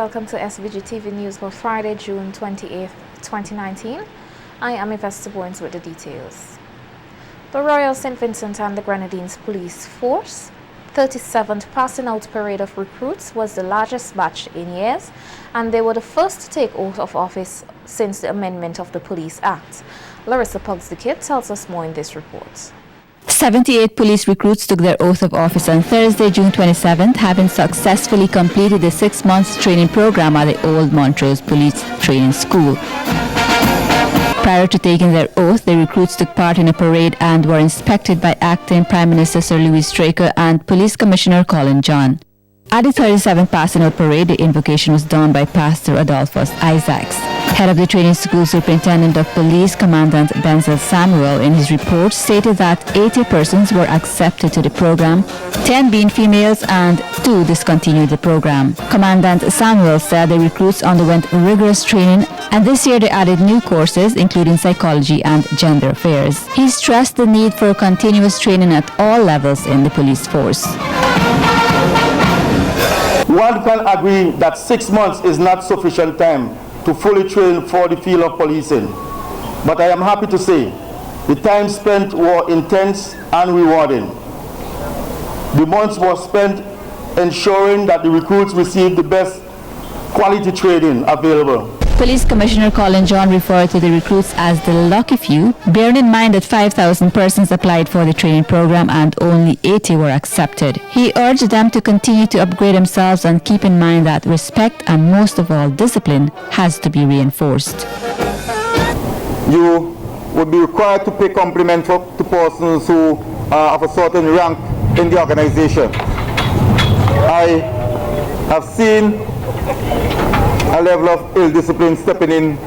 welcome to SVG-TV News for Friday, June 28, 2019. I am Yvette Boynes with the details. The Royal St. Vincent and the Grenadines Police Force 37th passing out parade of recruits was the largest batch in years, and they were the first to take oath of office since the amendment of the Police Act. Larissa Pugs-the-Kid tells us more in this report. 78 police recruits took their oath of office on Thursday, June 27th, having successfully completed the 6-month training program at the Old Montrose Police Training School. Prior to taking their oath, the recruits took part in a parade and were inspected by Acting Prime Minister Sir Louis Straker and Police Commissioner Colin John. At the 37th passing out parade, the invocation was done by Pastor Adolphus Isaacs. Head of the training school superintendent of police, Commandant Denzel Samuel, in his report stated that 80 persons were accepted to the program, 10 being females and 2 discontinued the program. Commandant Samuel said the recruits underwent rigorous training, and this year they added new courses including psychology and gender affairs. He stressed the need for continuous training at all levels in the police force. One can agree that 6 months is not sufficient time to fully train for the field of policing. But I am happy to say the time spent were intense and rewarding. The months were spent ensuring that the recruits received the best quality training available. Police Commissioner Colin John referred to the recruits as the lucky few, bearing in mind that 5,000 persons applied for the training program and only 80 were accepted. He urged them to continue to upgrade themselves and keep in mind that respect and most of all discipline has to be reinforced. You would be required to pay compliment to persons who are of a certain rank in the organization. I have seen a level of ill discipline stepping in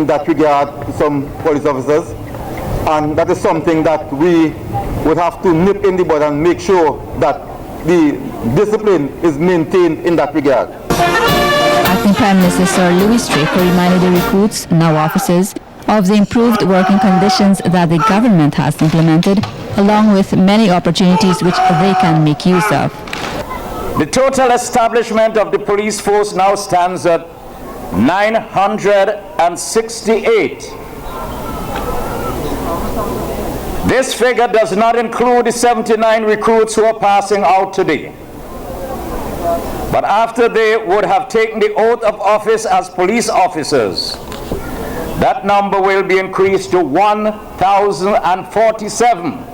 that regard to some police officers, and that is something that we would have to nip in the bud and make sure that the discipline is maintained in that regard. Acting Prime Minister Sir Louis Straker reminded the recruits, now officers, of the improved working conditions that the government has implemented, along with many opportunities which they can make use of. The total establishment of the police force now stands at 968. This figure does not include the 79 recruits who are passing out today. But after they would have taken the oath of office as police officers, that number will be increased to 1,047.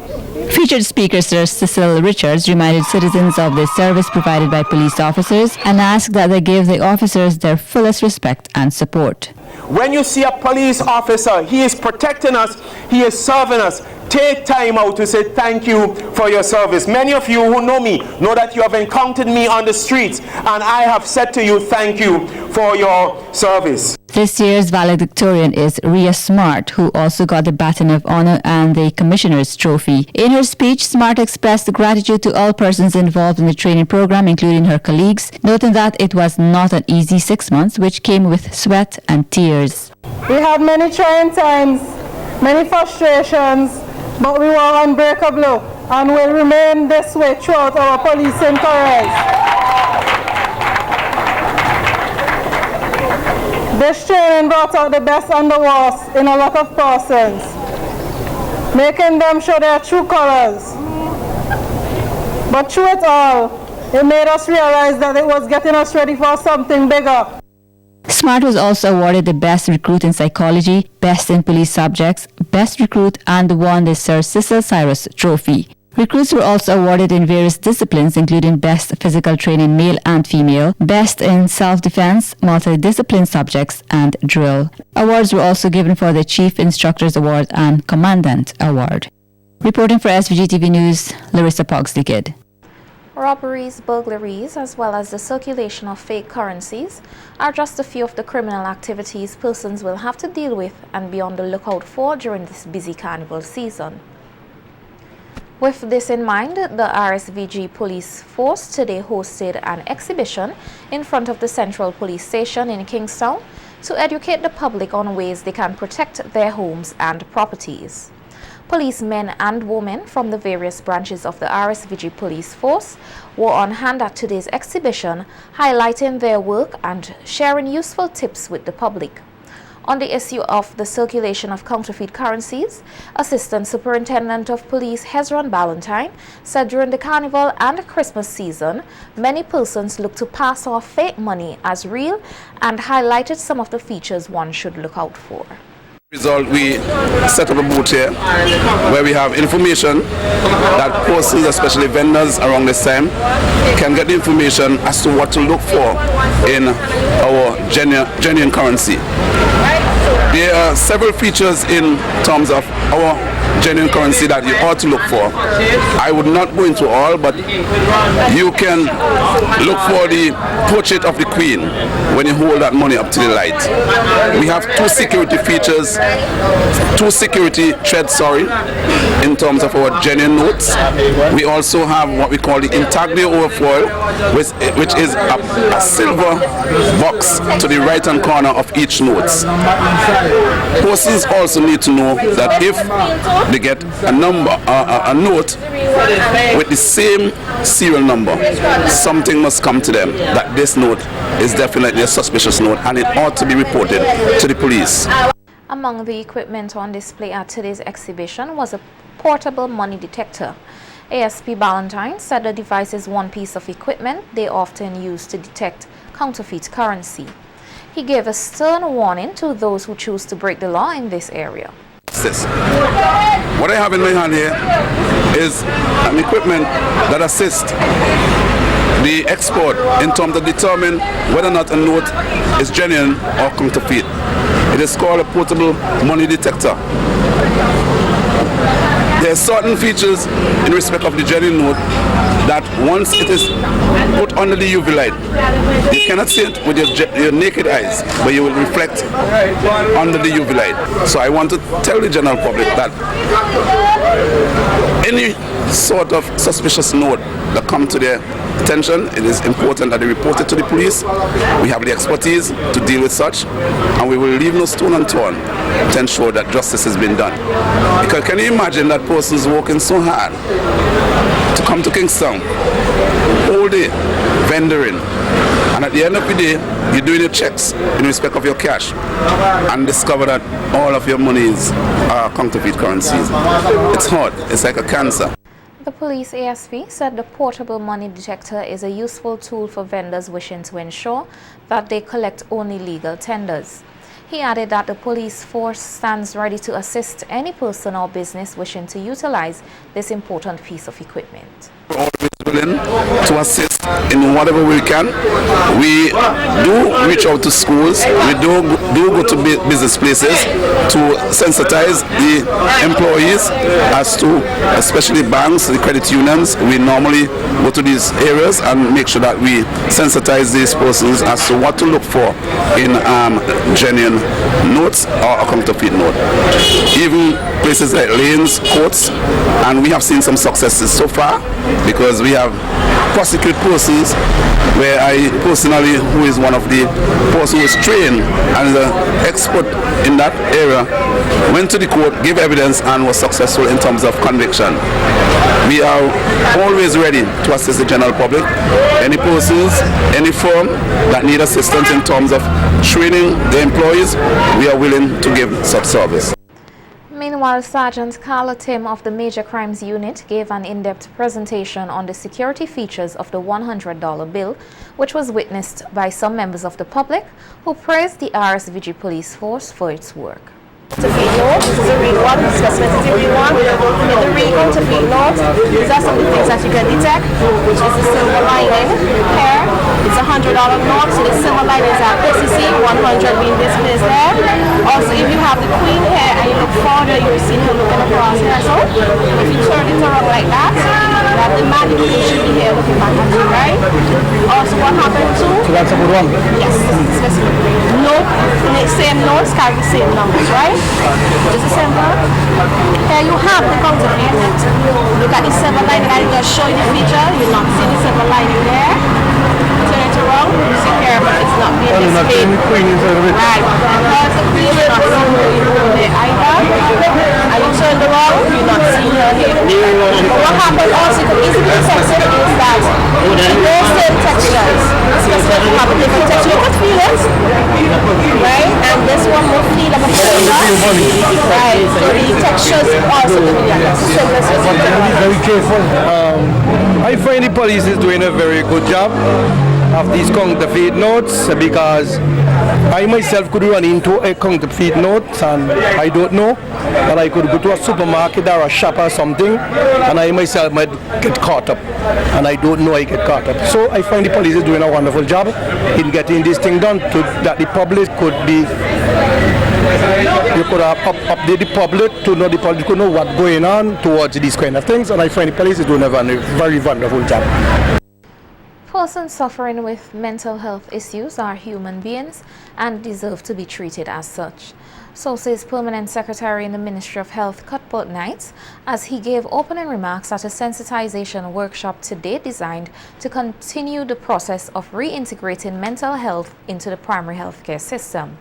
Featured speaker Sir Cecil Richards reminded citizens of the service provided by police officers and asked that they give the officers their fullest respect and support. When you see a police officer, he is protecting us, he is serving us. Take time out to say thank you for your service. Many of you who know me know that you have encountered me on the streets, and I have said to you thank you for your service. This year's valedictorian is Ria Smart, who also got the Baton of Honor and the Commissioner's Trophy. In her speech, Smart expressed gratitude to all persons involved in the training program, including her colleagues, noting that it was not an easy 6 months, which came with sweat and tears. We had many trying times, many frustrations, but we were unbreakable and will remain this way throughout our policing careers. This training brought out the best and the worst in a lot of persons, making them show their true colors. But through it all, it made us realize that it was getting us ready for something bigger. Smart was also awarded the Best Recruit in Psychology, Best in Police Subjects, Best Recruit, and won the Sir Cecil Cyrus Trophy. Recruits were also awarded in various disciplines, including Best Physical Training Male and Female, Best in Self-Defense, Multidiscipline Subjects, and Drill. Awards were also given for the Chief Instructors Award and Commandant Award. Reporting for SVG-TV News, Larissa Pugs-the-Kid. Robberies, burglaries, as well as the circulation of fake currencies are just a few of the criminal activities persons will have to deal with and be on the lookout for during this busy carnival season. With this in mind, the RSVG Police Force today hosted an exhibition in front of the Central Police Station in Kingstown to educate the public on ways they can protect their homes and properties. Policemen and women from the various branches of the RSVG police force were on hand at today's exhibition, highlighting their work and sharing useful tips with the public. On the issue of the circulation of counterfeit currencies, Assistant Superintendent of Police Hezron Ballantyne said during the Carnival and Christmas season, many persons look to pass off fake money as real and highlighted some of the features one should look out for. Result, we set up a booth here where we have information that persons, especially vendors around this time, can get the information as to what to look for in our genuine currency. There are several features in terms of our genuine currency that you ought to look for. I would not go into all, but you can look for the portrait of the Queen when you hold that money up to the light. We have two security features, two security threads, in terms of our genuine notes. We also have what we call the intaglio overfoil, which is a silver box to the right hand corner of each note. Persons also need to know that if they get a number, a note with the same serial number, something must come to them that this note is definitely a suspicious note and it ought to be reported to the police. Among the equipment on display at today's exhibition was a portable money detector. ASP Ballantyne said the device is one piece of equipment they often use to detect counterfeit currency. He gave a stern warning to those who choose to break the law in this area. What I have in my hand here is an equipment that assists the expert in terms of determine whether or not a note is genuine or counterfeit. It is called a portable money detector. There are certain features in respect of the genuine note that once it is put under the UV light, you cannot see it with your naked eyes, but you will reflect under the UV light. So I want to tell the general public that any sort of suspicious note that comes to their attention, it is important that they report it to the police. We have the expertise to deal with such, and we will leave no stone unturned to ensure that justice has been done. Because can you imagine that person's working so hard to come to Kingston all day, vendoring, and at the end of the day, you're doing your checks in respect of your cash and discover that all of your monies are counterfeit currencies. It's hard. It's like a cancer. The police ASV said the portable money detector is a useful tool for vendors wishing to ensure that they collect only legal tenders. He added that the police force stands ready to assist any person or business wishing to utilize this important piece of equipment. We're always willing to assist in whatever we can. We do reach out to schools. We do go to business places to sensitize the employees as to, especially banks, the credit unions. We normally go to these areas and make sure that we sensitize these persons as to what to look for in genuine notes or a counterfeit note. Even places like lanes, courts, and we have seen some successes so far, because we have prosecuted persons where I personally, who is one of the persons who is trained and is an expert in that area, went to the court, gave evidence, and was successful in terms of conviction. We are always ready to assist the general public. Any persons, any firm that need assistance in terms of training the employees, we are willing to give such service. Meanwhile, Sergeant Carla Tim of the Major Crimes Unit gave an in-depth presentation on the security features of the $100 bill, which was witnessed by some members of the public who praised the RSVG police force for its work. Counterfeit note, this is a real one, this is a specific real one. In the real counterfeit note, these are some of the things that you can detect, which is the silver lining here. It's a $100 note, so the silver linings are PCC, 100 being displayed there. Also, if you have the Queen here and you look further, you'll see her looking across here. So, if you turn it around like that, that the man in the Queen should be here looking back at you, right? Also, what happened to? So that's a good one? Yes, this is the specific note. The same notes carry the same numbers, right? Just a symbol. Here you have the counterfeit. Look at the silver lining. I'm going to show you the feature. You're not seeing the silver lining there. Turn it around. You see here, but it's not being displayed. Right. Because the Queen is not seen there either. And you turn it around, you happen also, you could easily detect it, is that no certain textures, especially if you have a different texture, you could feel it, right? And this one will feel like a powder, right? So the textures also could be similar. Very careful. I find the police is doing a very good job of these counterfeit notes, because I myself could run into a counterfeit note and I don't know, that I could go to a supermarket or a shop or something and I myself might get caught up and I don't know I get caught up. So I find the police is doing a wonderful job in getting this thing done so that the public could be, you could update the public to know, the public could know what's going on towards these kind of things, and I find the police is doing a very wonderful job. Persons suffering with mental health issues are human beings and deserve to be treated as such. So says Permanent Secretary in the Ministry of Health, Cuthbert Knights, as he gave opening remarks at a sensitization workshop today designed to continue the process of reintegrating mental health into the primary healthcare system.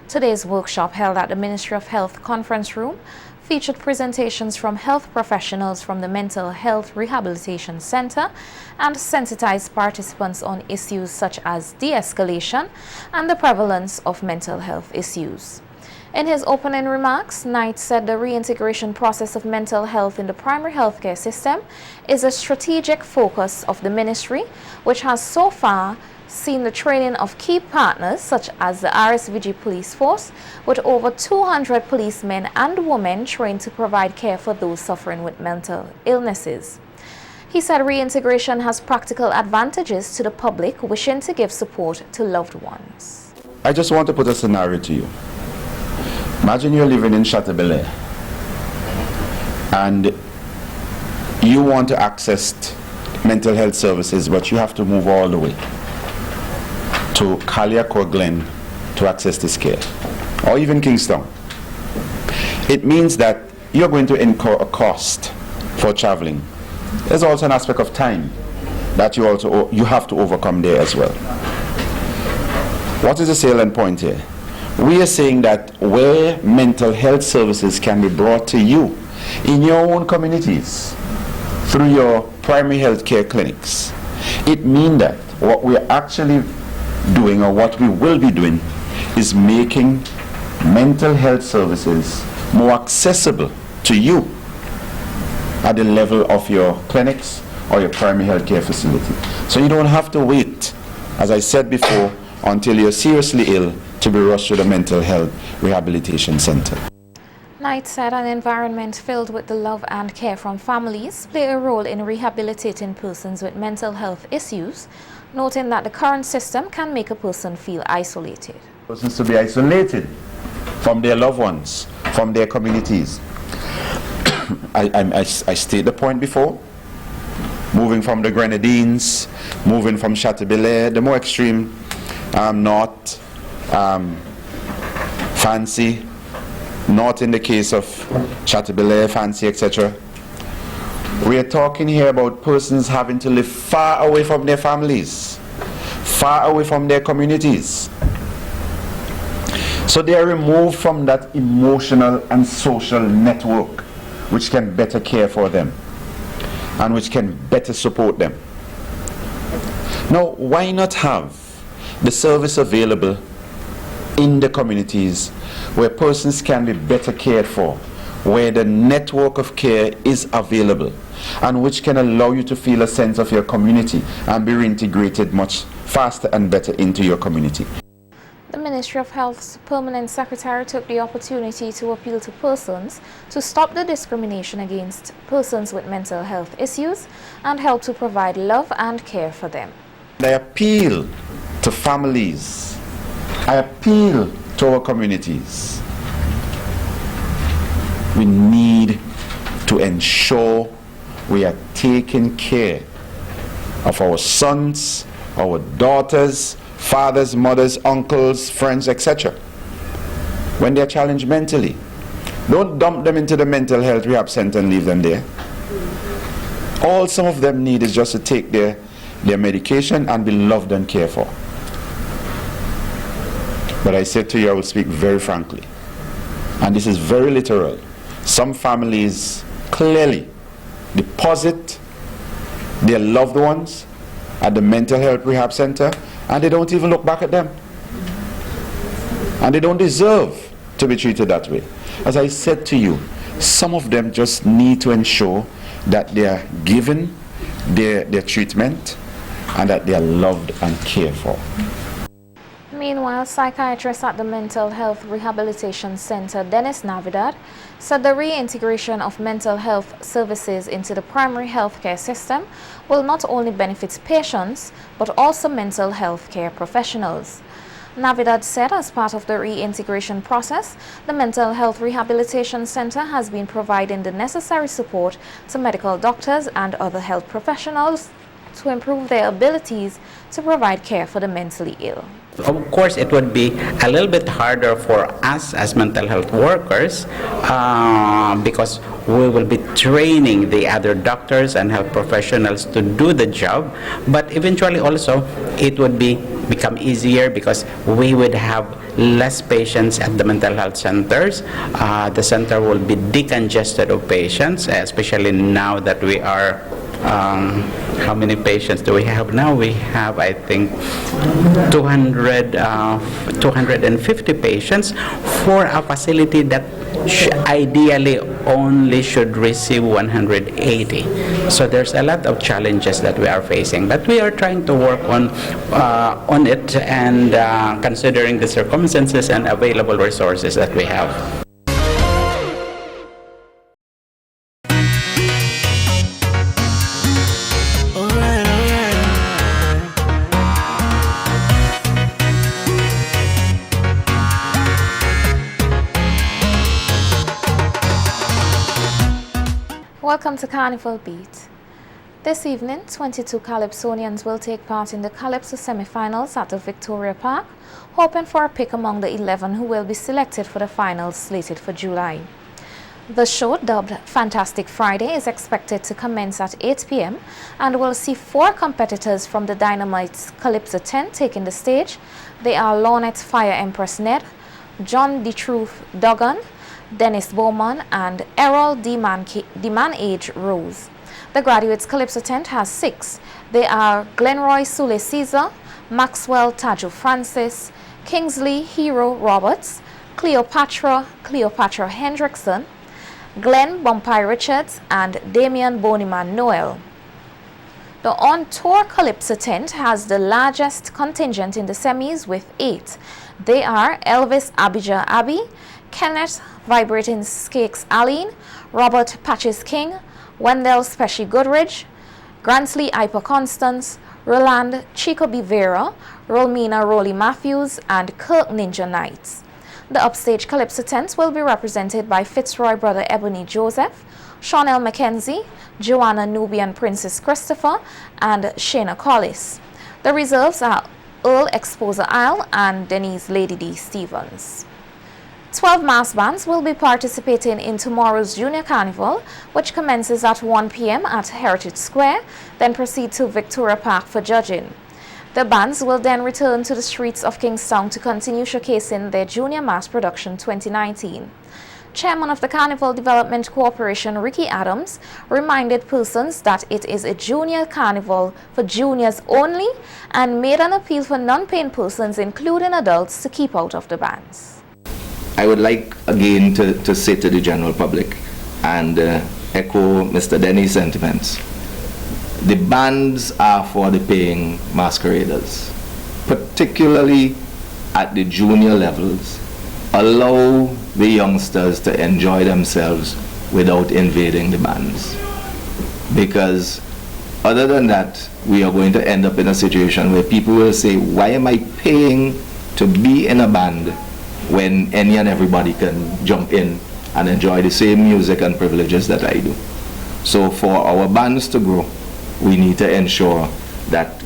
Today's workshop, held at the Ministry of Health conference room, featured presentations from health professionals from the Mental Health Rehabilitation Center and sensitized participants on issues such as de-escalation and the prevalence of mental health issues. In his opening remarks, Knight said the reintegration process of mental health in the primary healthcare system is a strategic focus of the ministry, which has so far seen the training of key partners such as the RSVG police force, with over 200 policemen and women trained to provide care for those suffering with mental illnesses. He said reintegration has practical advantages to the public wishing to give support to loved ones. I just want to put a scenario to you. Imagine you're living in Chateaubriand and you want to access mental health services, but you have to move all the way to Carliacourt Glen to access this care, or even Kingston. It means that you're going to incur a cost for traveling. There's also an aspect of time that you have to overcome there as well. What is the salient point here? We are saying that where mental health services can be brought to you in your own communities through your primary health care clinics, it means that what we're actually doing, or what we will be doing, is making mental health services more accessible to you at the level of your clinics or your primary health care facility. So you don't have to wait, as I said before, until you're seriously ill to be rushed to the mental health rehabilitation center. Knight said an environment filled with the love and care from families play a role in rehabilitating persons with mental health issues, noting that the current system can make a person feel isolated. Persons to be isolated from their loved ones, from their communities. I stated the point before, moving from the Grenadines, moving from Chateaubriand, the more extreme, north, Fancy, not in the case of Chateaubriand, Fancy, etc. We are talking here about persons having to live far away from their families, far away from their communities. So they are removed from that emotional and social network which can better care for them and which can better support them. Now, why not have the service available in the communities where persons can be better cared for, where the network of care is available, and which can allow you to feel a sense of your community and be reintegrated much faster and better into your community. The Ministry of Health's Permanent Secretary took the opportunity to appeal to persons to stop the discrimination against persons with mental health issues and help to provide love and care for them. I appeal to families, I appeal to our communities. We need to ensure we are taking care of our sons, our daughters, fathers, mothers, uncles, friends, etc. when they are challenged mentally. Don't dump them into the mental health rehab center and leave them there. All some of them need is just to take their medication and be loved and cared for. But I said to you, I will speak very frankly, and this is very literal. Some families clearly deposit their loved ones at the mental health rehab center, and they don't even look back at them. And they don't deserve to be treated that way. As I said to you, some of them just need to ensure that they are given their treatment and that they are loved and cared for. Meanwhile, psychiatrist at the Mental Health Rehabilitation Center, Dennis Navidad, said the reintegration of mental health services into the primary healthcare system will not only benefit patients, but also mental health care professionals. Navidad said as part of the reintegration process, the Mental Health Rehabilitation Center has been providing the necessary support to medical doctors and other health professionals to improve their abilities to provide care for the mentally ill. Of course, it would be a little bit harder for us as mental health workers because we will be training the other doctors and health professionals to do the job. But eventually also, it would become easier because we would have less patients at the mental health centers. The center will be decongested of patients, especially now that we are how many patients do we have now? We have, I think, 250 patients for a facility that ideally only should receive 180. So there's a lot of challenges that we are facing, but we are trying to work on it and considering the circumstances and available resources that we have. Welcome to Carnival Beat. This evening, 22 Calypsonians will take part in the Calypso semi-finals at the Victoria Park, hoping for a pick among the 11 who will be selected for the finals slated for July. The show, dubbed Fantastic Friday, is expected to commence at 8 p.m. and will see 4 competitors from the Dynamite's Calypso 10 taking the stage. They are Lornette's Fire Empress Ned, John the Truth Duggan, Dennis Bowman, and Errol Man Age Rose. The Graduates Calypso tent has 6. They are Glenroy Sule Caesar, Maxwell Taju Francis, Kingsley Hero Roberts, Cleopatra Hendrickson, Glenn Bumpy Richards, and Damian Boniman Noel. The on-tour Calypso tent has the largest contingent in the semis with 8. They are Elvis Abijah Abbey, Kenneth Vibrating Skakes Aline, Robert Patches King, Wendell Speshy Goodridge, Gransley Iper Constance, Roland Chico Bivera, Rolmina Rolly Matthews, and Kirk Ninja Knights. The upstage Calypso tents will be represented by Fitzroy brother Ebony Joseph, Chanel Mackenzie, Joanna Nubian Princess Christopher, and Shayna Collis. The reserves are Earl Exposer Isle and Denise Lady D. Stevens. 12 mass bands will be participating in tomorrow's Junior Carnival, which commences at 1 p.m. at Heritage Square, then proceed to Victoria Park for judging. The bands will then return to the streets of Kingstown to continue showcasing their Junior Mass Production 2019. Chairman of the Carnival Development Corporation, Ricky Adams, reminded persons that it is a junior carnival for juniors only and made an appeal for non-paying persons, including adults, to keep out of the bands. I would like again to say to the general public and echo Mr. Denny's sentiments. The bands are for the paying masqueraders, particularly at the junior levels. Allow the youngsters to enjoy themselves without invading the bands. Because other than that, we are going to end up in a situation where people will say, why am I paying to be in a band when any and everybody can jump in and enjoy the same music and privileges that I do? So for our bands to grow, we need to ensure that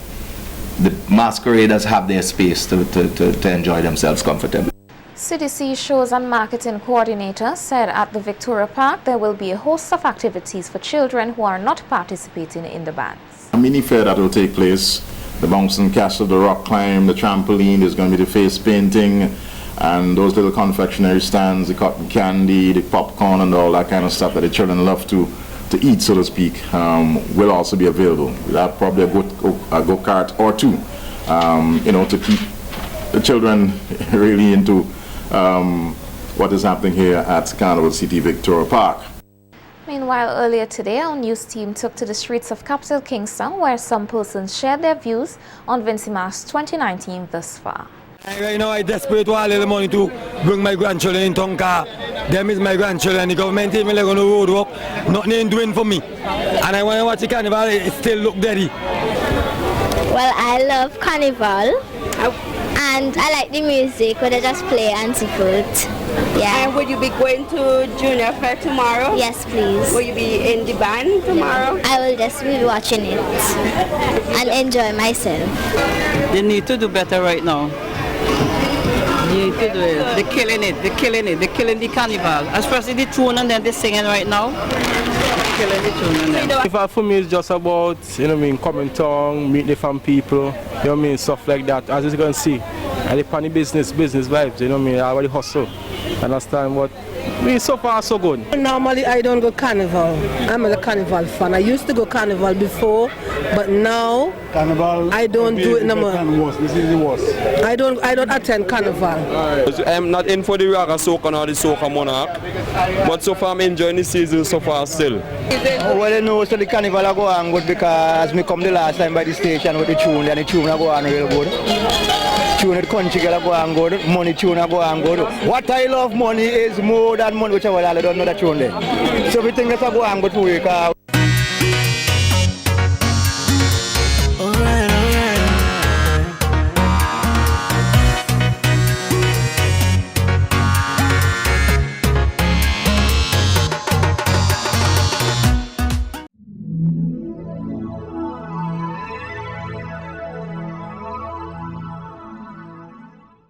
the masqueraders have their space to enjoy themselves comfortably. CDC Shows and Marketing Coordinator said at the Victoria Park there will be a host of activities for children who are not participating in the bands. A mini fair that will take place, the bouncing castle, the rock climb, the trampoline, there's going to be the face painting, and those little confectionery stands, the cotton candy, the popcorn and all that kind of stuff that the children love to to eat, so to speak, will also be available. We'll have probably a go-kart or two, you know, to keep the children really into what is happening here at Carnival City Victoria Park. Meanwhile, earlier today, our news team took to the streets of capital Kingston, where some persons shared their views on VINCY Mass 2019 thus far. Right now, I desperate for a little money to bring my grandchildren in Tonka. Them is my grandchildren. The government even like on the road work, nothing ain't doing for me. And I want to watch the carnival, it still look dirty. Well, I love carnival. And I like the music where they just play Antifoot. Yeah. And will you be going to Junior Fair tomorrow? Yes, please. Will you be in the band tomorrow? I will just be watching it and enjoy myself. They need to do better right now. They need to do it. They're killing it. They're killing it. They're killing the carnival. Especially the tune and then they're singing right now. Killing the tune and then. For me, it's just about, you know what I mean, coming town, meet different people, you know what I mean, stuff like that. As you can see, and the funny business vibes, you know what I mean, I already hustle. Understand what? I mean, so far so good. Normally I don't go carnival. I'm a carnival fan. I used to go carnival before, but now carnival, I don't do it no more. This is the worst. I don't attend carnival. I'm not in for the Raga Soca or the Soca Monarch, but so far I'm enjoying the season so far still. Well, you know, so the carnival I go on good because me come the last time by the station with the tune, and the tune I go on real good. Tune at country girl go on good, money tune I go on good. What I love money is more than money, which I don't know that tune there. So everything that I go on good for you.